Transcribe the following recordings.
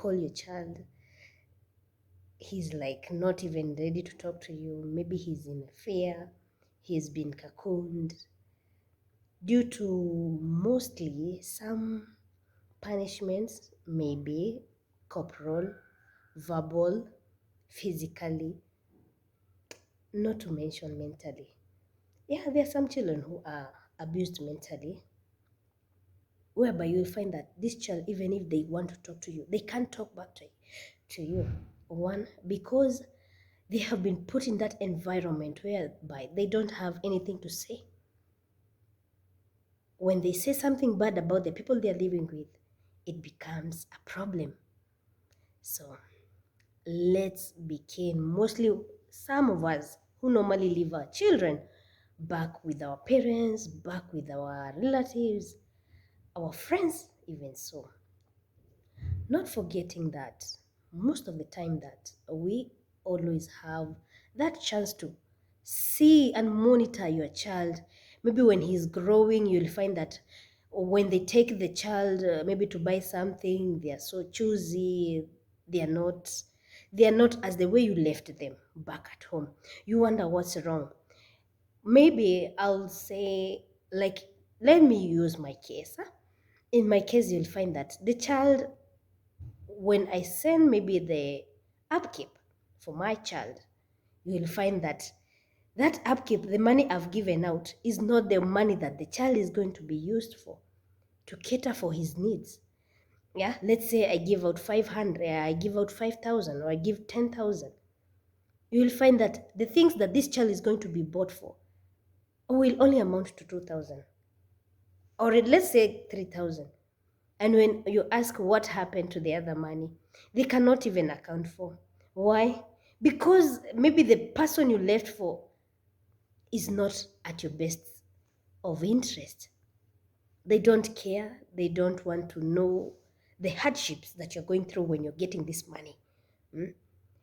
call your child, he's like not even ready to talk to you. Maybe he's in fear, he's been cocooned due to mostly some punishments, maybe corporal, verbal, physically, not to mention mentally. Yeah, there are some children who are abused mentally, whereby you'll find that this child, even if they want to talk to you, they can't talk back to you. One, because they have been put in that environment whereby they don't have anything to say. When they say something bad about the people they are living with, it becomes a problem. So let's begin. Mostly some of us who normally leave our children back with our parents, back with our relatives, our friends, even so. Not forgetting that most of the time that we always have that chance to see and monitor your child. Maybe when he's growing, you'll find that when they take the child maybe to buy something, they are so choosy. They are not as the way you left them back at home. You wonder what's wrong. Maybe I'll say, like, let me use my case. In my case, you'll find that the child, when I send maybe the upkeep for my child, you will find that that upkeep, the money I've given out, is not the money that the child is going to be used for, to cater for his needs. Yeah, let's say I give out 500, I give out 5,000, or I give 10,000. You will find that the things that this child is going to be bought for will only amount to 2,000, or let's say 3,000. And when you ask what happened to the other money, they cannot even account for. Why? Because maybe the person you left for is not at your best of interest. They don't care. They don't want to know the hardships that you're going through when you're getting this money.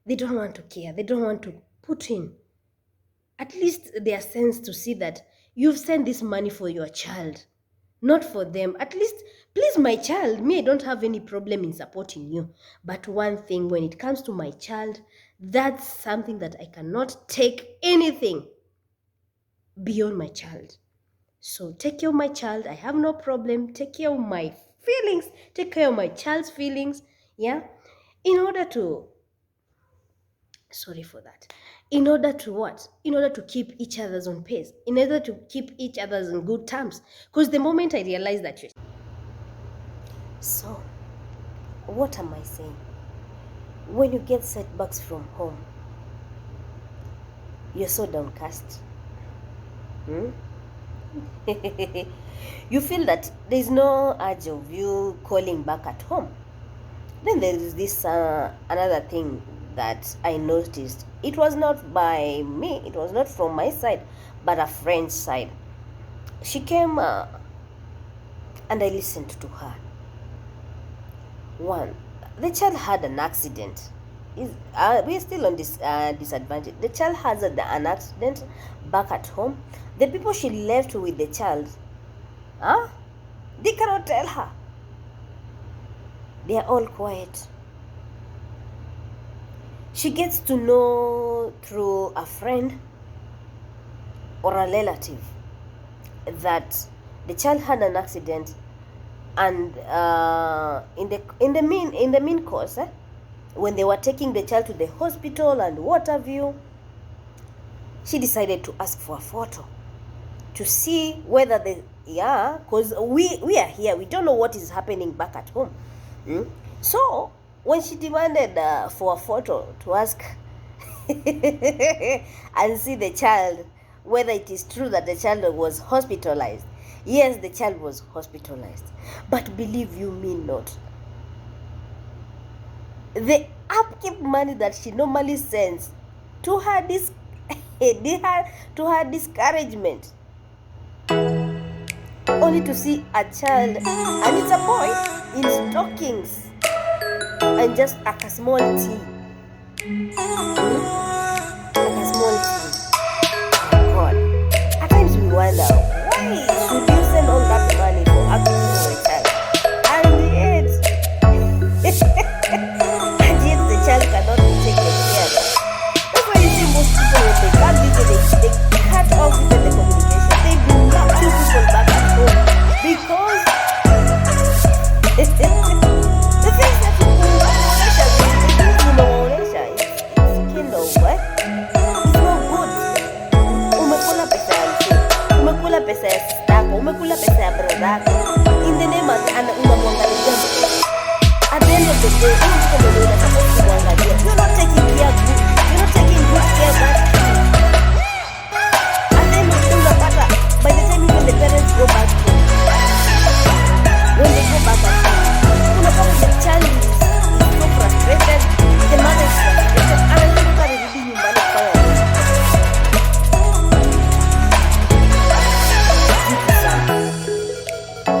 They don't want to care. They don't want to put in at least their sense to see that you've sent this money for your child, not for them. At least, please, my child, me, I don't have any problem in supporting you. But one thing, when it comes to my child, that's something that I cannot take anything beyond my child. So take care of my child. I have no problem. Take care of my feelings. Take care of my child's feelings. Yeah. In order to, sorry for that. In order to what? In order to keep each other's on pace. In order to keep each other's on good terms. Because the moment I realized that you're... So, what am I saying? When you get setbacks from home, you're so downcast. You feel that there's no urge of you calling back at home. Then there is this another thing that I noticed. It was not by me, it was not from my side, but a friend's side. She came and I listened to her. One, the child had an accident. We're still on this disadvantage. The child has an accident back at home. The people she left with the child, they cannot tell her. They are all quiet. She gets to know through a friend or a relative that the child had an accident, and in the mean course, when they were taking the child to the hospital and what have you, she decided to ask for a photo to see whether because we are here, we don't know what is happening back at home. So when she demanded for a photo to ask and see the child, whether it is true that the child was hospitalized. Yes, the child was hospitalized. But believe you me not, the upkeep money that she normally sends to her to her discouragement, only to see a child, and it's a boy, in stockings and just a small tea. A small tea. God. At times we wonder, why should you send all that money for upkeep for a child? And yet what? It's not good. Umekula pesa ya mzee, umekula pesa ya sistako, umekula pesa ya bradako. In the name of unamwangalia. At the end of the day, you're not taking care of good. You're not taking good care of that kid. At the end of the day, by the time even the parents go back home, when they go back at home, the child is so frustrated, the mother is frustrated, and I think that is really human power.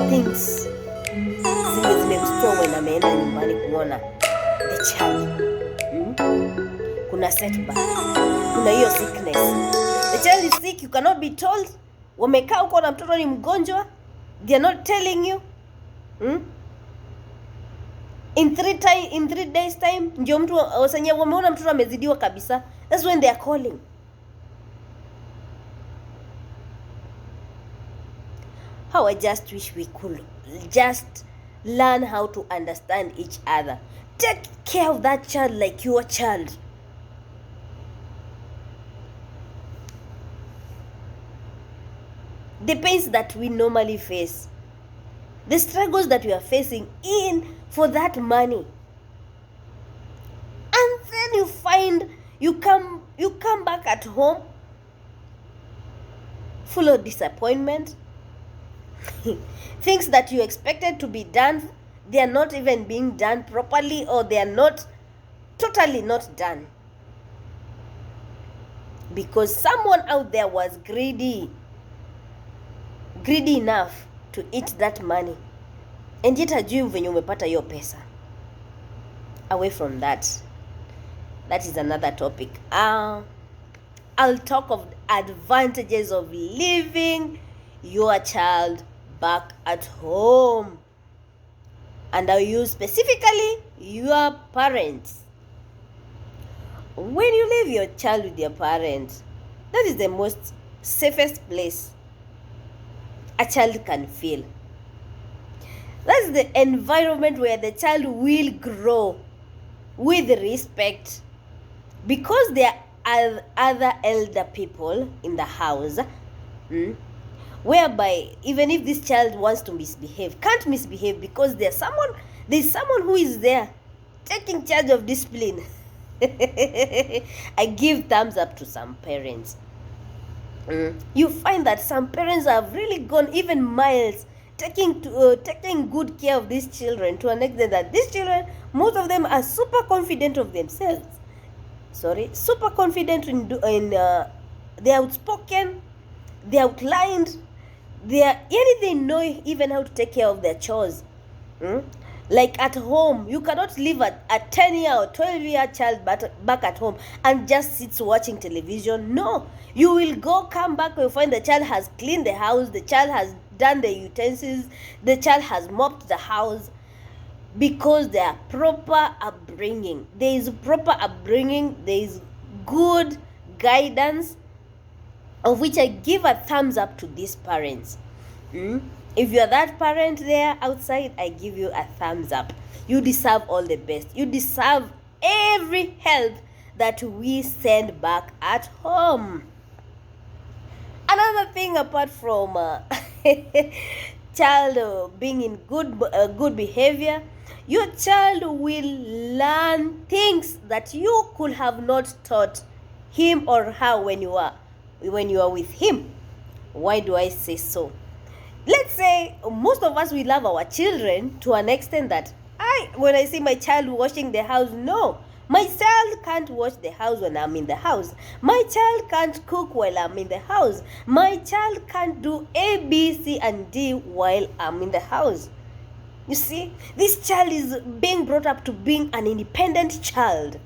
Things zimemstoa when ameenda nyumbani kuona the child. Kuna setback, kuna hiyo sickness. The child is sick, you cannot be told. Wamekaa huko na mtoto ni mgonjwa, they are not telling you. In 3 days time ndio mtu wasenye wameona mtoto amezidiwa kabisa. That's when they are calling. How I just wish we could just learn how to understand each other. Take care of that child like your child. The pains that we normally face, the struggles that we are facing in for that money, and then you find you come back at home full of disappointment. Things that you expected to be done, they are not even being done properly, or they are not totally not done, because someone out there was greedy enough to eat that money, and yet hajui venye umepata hiyo pesa. Away from that is another topic. I'll talk of advantages of leaving your child back at home, and I'll use specifically your parents. When you leave your child with your parents, that is the most safest place a child can feel. That's the environment where the child will grow with respect, because there are other elder people in the house, whereby even if this child wants to misbehave, can't misbehave, because there's someone who is there taking charge of discipline. I give thumbs up to some parents. You find that some parents have really gone even miles, taking good care of these children, to an extent that these children, most of them are super confident of themselves. Super confident in they're outspoken, they're outlined, they know even how to take care of their chores. Like at home, you cannot leave a 10-year or 12-year child back at home and just sits watching television. No, you will come back, you'll find the child has cleaned the house, the child has done the utensils, the child has mopped the house, because they are proper upbringing. There is proper upbringing, there is good guidance, of which I give a thumbs up to these parents. If you are that parent there outside, I give you a thumbs up. You deserve all the best. You deserve every help that we send back at home. Another thing, apart from child being in good behavior, your child will learn things that you could have not taught him or her when you are with him. Why do I say so? Let's say most of us, we love our children to an extent that when I see my child washing the house, no, my child can't wash the house when I'm in the house. My child can't cook while I'm in the house. My child can't do A, B, C, and D while I'm in the house. You see, this child is being brought up to being an independent child,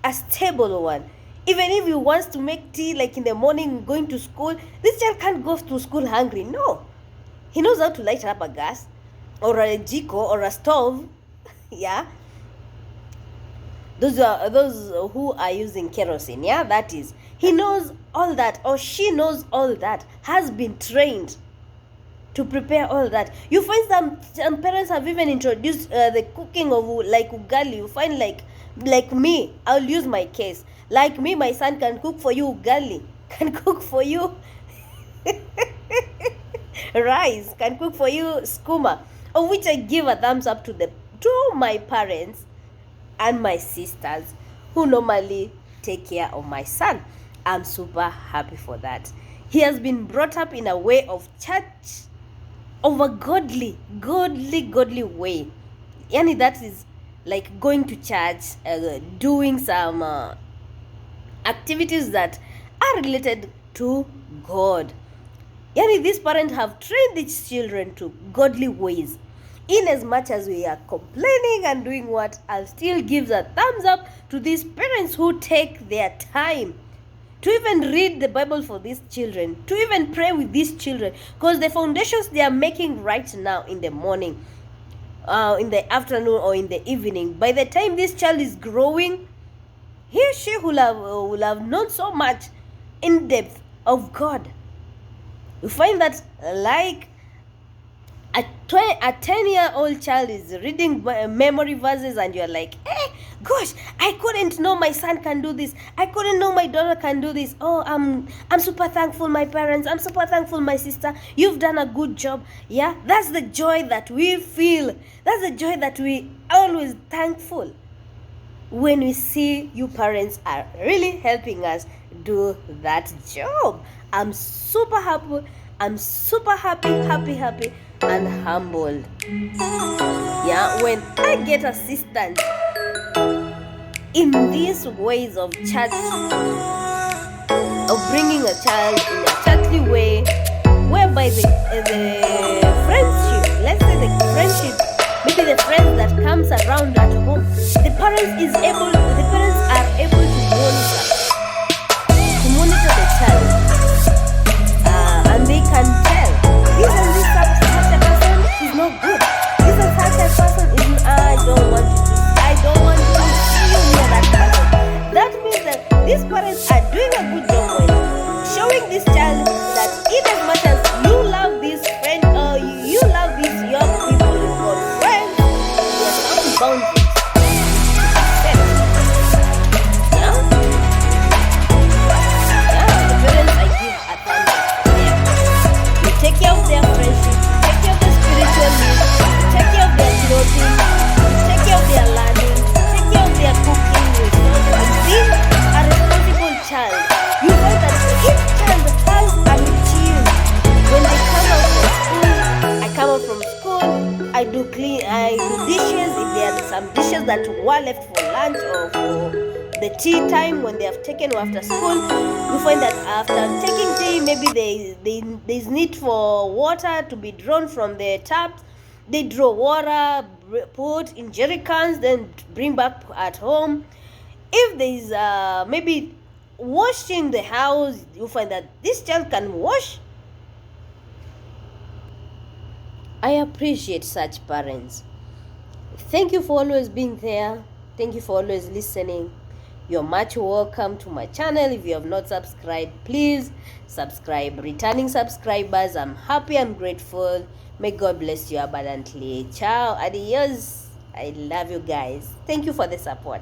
a stable one. Even if he wants to make tea, like in the morning going to school, this child can't go to school hungry. No. He knows how to light up a gas or a jiko or a stove. Yeah. Those who are using kerosene. Yeah, that is. He knows all that, or she knows all that, has been trained to prepare all that. You find some parents have even introduced the cooking of like ugali. You find like me, I'll use my case. Like me, my son can cook for you ugali, can cook for you rice, can cook for you skuma, of which I give a thumbs up to my parents and my sisters who normally take care of my son. I'm super happy for that. He has been brought up in a way of church, of a godly way. Yani that is like going to church, doing some activities that are related to God. Yani these parents have trained these children to godly ways. In as much as we are complaining and doing what, I'll still give a thumbs up to these parents who take their time to even read the Bible for these children, to even pray with these children, because the foundations they are making right now in the morning, in the afternoon or in the evening, by the time this child is growing, he or she will have known so much in depth of God. You find that like a 10-year-old child is reading memory verses and you're like, gosh, I couldn't know my son can do this. I couldn't know my daughter can do this. Oh, I'm super thankful, my parents. I'm super thankful, my sister. You've done a good job. Yeah, that's the joy that we feel. That's the joy that we always thankful when we see you parents are really helping us do that job. I'm super happy. I'm super happy and humbled. Yeah, when I get assistance in these ways of church, of bringing a child in a churchly way, whereby the friendship, let's say the friendship, maybe the friends that comes around at home, the parents are able to monitor the child, and they can tell this such a person is not good. This and such a person is I don't want you to see you near that person. That means that these parents are doing a good job when showing this child that in as much as you love this friend or you love these young people you've got friends, there are some boundaries. Take care of their friendship, take care of their spiritual needs, take care of their clothing, take care of their learning, take care of their cooking, and being a responsible child. You know that each child has a routine. When they come out from school, I come out from school, I do dishes. If there are some dishes that were left for lunch or for the tea time when they have taken after school, you find that after taking tea, maybe there's need for water to be drawn from the taps. They draw water, put in jerry cans, then bring back at home. If there's maybe washing the house, you find that this child can wash. I appreciate such parents. Thank you for always being there. Thank you for always listening. You're much welcome to my channel. If you have not subscribed, please subscribe. Returning subscribers, I'm happy and grateful. May God bless you abundantly. Ciao, adios. I love you guys. Thank you for the support.